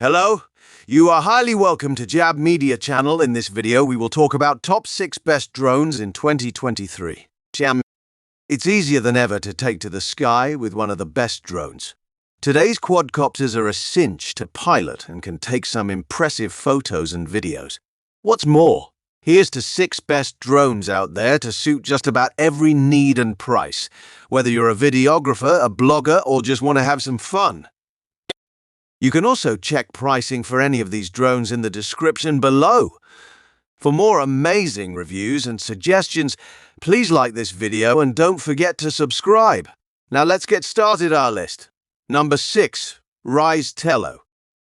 Hello, you are highly welcome to Jab Media channel. In this video, we will talk about top 6 best drones in 2023. It's easier than ever to take to the sky with one of the best drones. Today's quadcopters are a cinch to pilot and can take some impressive photos and videos. What's more, here's to 6 best drones out there to suit just about every need and price, whether you're a videographer, a blogger, or just want to have some fun. You can also check pricing for any of these drones in the description below. For more amazing reviews and suggestions, please like this video and don't forget to subscribe. Now let's get started our list. Number 6. Rise Tello.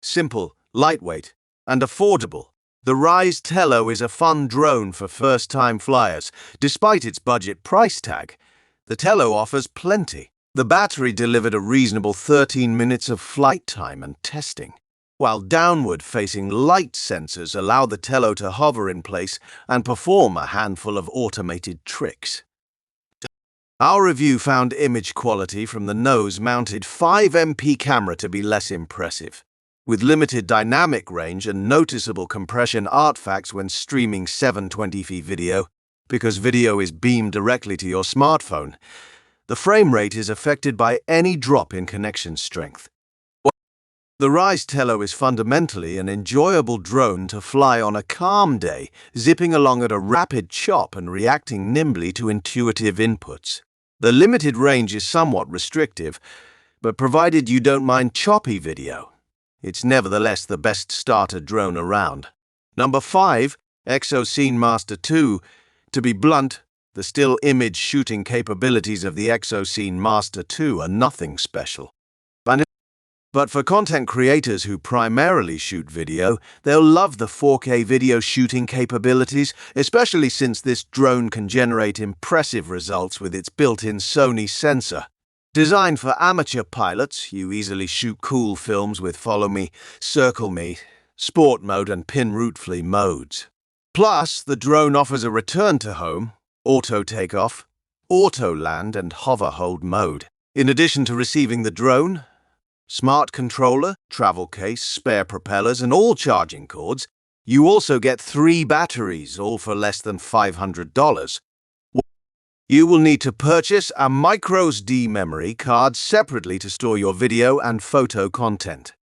Simple, lightweight, and affordable. The Rise Tello is a fun drone for first-time flyers. Despite its budget price tag, the Tello offers plenty. The battery delivered a reasonable 13 minutes of flight time and testing, while downward-facing light sensors allow the Tello to hover in place and perform a handful of automated tricks. Our review found image quality from the nose-mounted 5MP camera to be less impressive, with limited dynamic range and noticeable compression artifacts when streaming 720p video, because video is beamed directly to your smartphone. The frame rate is affected by any drop in connection strength. The Rise Tello is fundamentally an enjoyable drone to fly on a calm day, zipping along at a rapid chop and reacting nimbly to intuitive inputs. The limited range is somewhat restrictive, but provided you don't mind choppy video, it's nevertheless the best starter drone around. Number 5. Exoscene Master 2. To be blunt, the still image shooting capabilities of the Exoscene Master 2 are nothing special. But for content creators who primarily shoot video, they'll love the 4K video shooting capabilities, especially since this drone can generate impressive results with its built-in Sony sensor. Designed for amateur pilots, you easily shoot cool films with follow me, circle me, sport mode and pin route flee modes. Plus, the drone offers a return to home, auto takeoff, auto land and hover hold mode. In addition to receiving the drone, smart controller, travel case, spare propellers and all charging cords, you also get 3 batteries, all for less than $500. You will need to purchase a microSD memory card separately to store your video and photo content.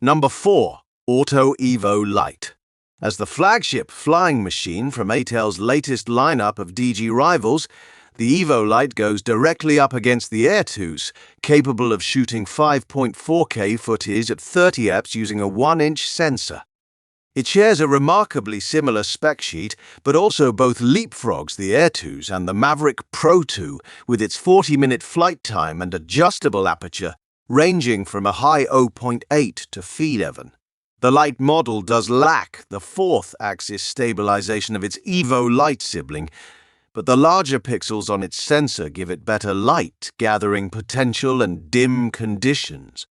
Number 4. Auto Evo Lite. As the flagship flying machine from ATEL's latest lineup of DG rivals, the Evo Lite goes directly up against the Air 2s, capable of shooting 5.4K footage at 30 fps using a 1-inch sensor. It shares a remarkably similar spec sheet, but also both leapfrogs the Air 2s and the Maverick Pro 2 with its 40-minute flight time and adjustable aperture, ranging from a high 0.8 to f11. The Lite model does lack the 4th axis stabilization of its Evo Lite sibling, but the larger pixels on its sensor give it better light gathering potential and dim conditions.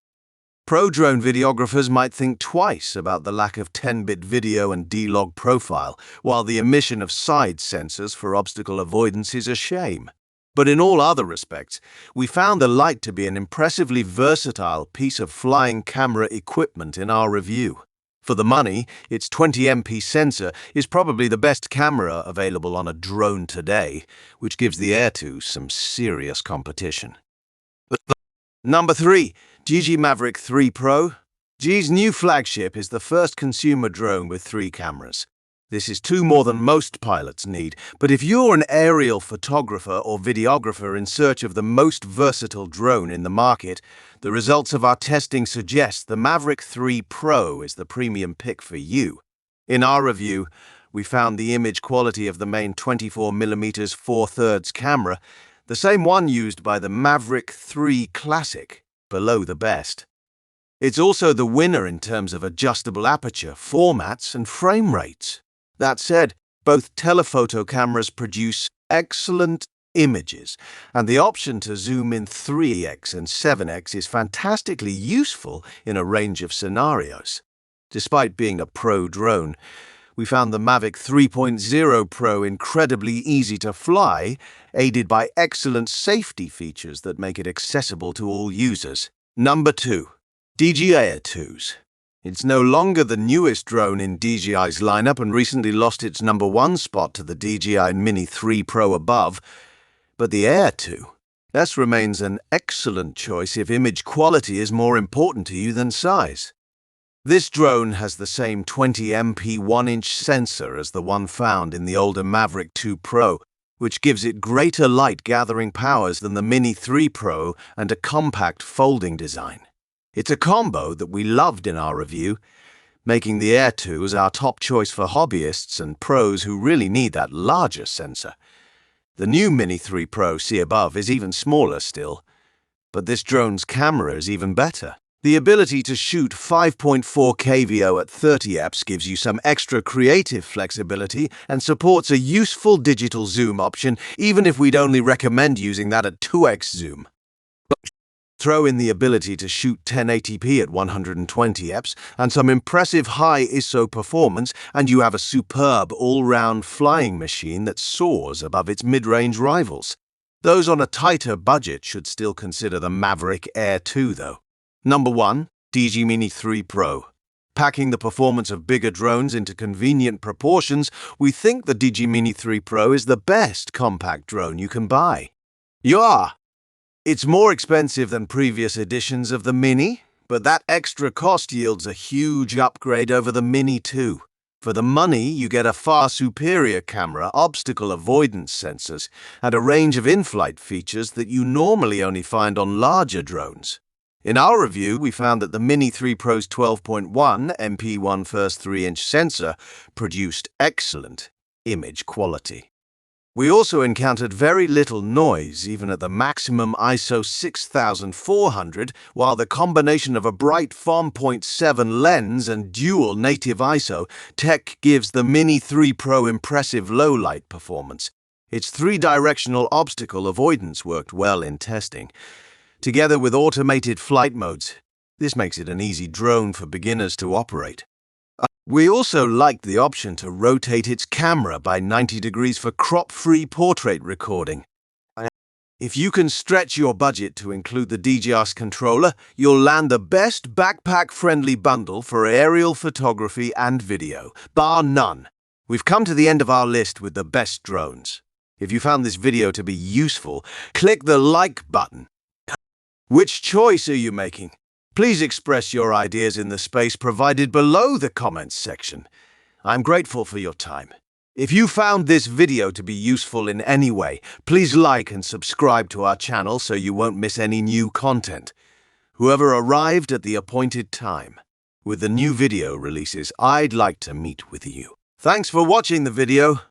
Pro drone videographers might think twice about the lack of 10-bit video and D-Log profile, while the omission of side sensors for obstacle avoidance is a shame. But in all other respects, we found the Lite to be an impressively versatile piece of flying camera equipment in our review. For the money, its 20MP sensor is probably the best camera available on a drone today, which gives the Air 2 some serious competition. Number 3. GG Maverick 3 Pro. GG's new flagship is the first consumer drone with 3 cameras. This is 2 more than most pilots need, but if you're an aerial photographer or videographer in search of the most versatile drone in the market, the results of our testing suggest the Maverick 3 Pro is the premium pick for you. In our review, we found the image quality of the main 24mm 4/3 camera, the same one used by the Maverick 3 Classic, below the best. It's also the winner in terms of adjustable aperture, formats, and frame rates. That said, both telephoto cameras produce excellent images, and the option to zoom in 3x and 7x is fantastically useful in a range of scenarios. Despite being a pro drone, we found the Mavic 3.0 Pro incredibly easy to fly, aided by excellent safety features that make it accessible to all users. Number 2. DG Air 2s. It's no longer the newest drone in DJI's lineup and recently lost its #1 spot to the DJI Mini 3 Pro above, but the Air 2. This remains an excellent choice if image quality is more important to you than size. This drone has the same 20MP 1-inch sensor as the one found in the older Maverick 2 Pro, which gives it greater light-gathering powers than the Mini 3 Pro and a compact folding design. It's a combo that we loved in our review, making the Air 2 as our top choice for hobbyists and pros who really need that larger sensor. The new Mini 3 Pro, see above, is even smaller still, but this drone's camera is even better. The ability to shoot 5.4K VO at 30 fps gives you some extra creative flexibility and supports a useful digital zoom option, even if we'd only recommend using that at 2x zoom. Throw in the ability to shoot 1080p at 120 fps and some impressive high ISO performance, and you have a superb all-round flying machine that soars above its mid-range rivals. Those on a tighter budget should still consider the Maverick Air 2, though. #1. DJI Mini 3 Pro. Packing the performance of bigger drones into convenient proportions, we think the DJI Mini 3 Pro is the best compact drone you can buy. It's more expensive than previous editions of the Mini, but that extra cost yields a huge upgrade over the Mini 2. For the money, you get a far superior camera, obstacle avoidance sensors, and a range of in-flight features that you normally only find on larger drones. In our review, we found that the Mini 3 Pro's 12.1 MP1 first 3-inch sensor produced excellent image quality. We also encountered very little noise, even at the maximum ISO 6400, while the combination of a bright 5.7 lens and dual native ISO tech gives the Mini 3 Pro impressive low-light performance. Its 3-directional obstacle avoidance worked well in testing. Together with automated flight modes, this makes it an easy drone for beginners to operate. We also liked the option to rotate its camera by 90 degrees for crop-free portrait recording. If you can stretch your budget to include the DJI controller, you'll land the best backpack-friendly bundle for aerial photography and video, bar none. We've come to the end of our list with the best drones. If you found this video to be useful, click the like button. Which choice are you making? Please express your ideas in the space provided below the comments section. I'm grateful for your time. If you found this video to be useful in any way, please like and subscribe to our channel so you won't miss any new content. Whoever arrived at the appointed time, with the new video releases, I'd like to meet with you. Thanks for watching the video.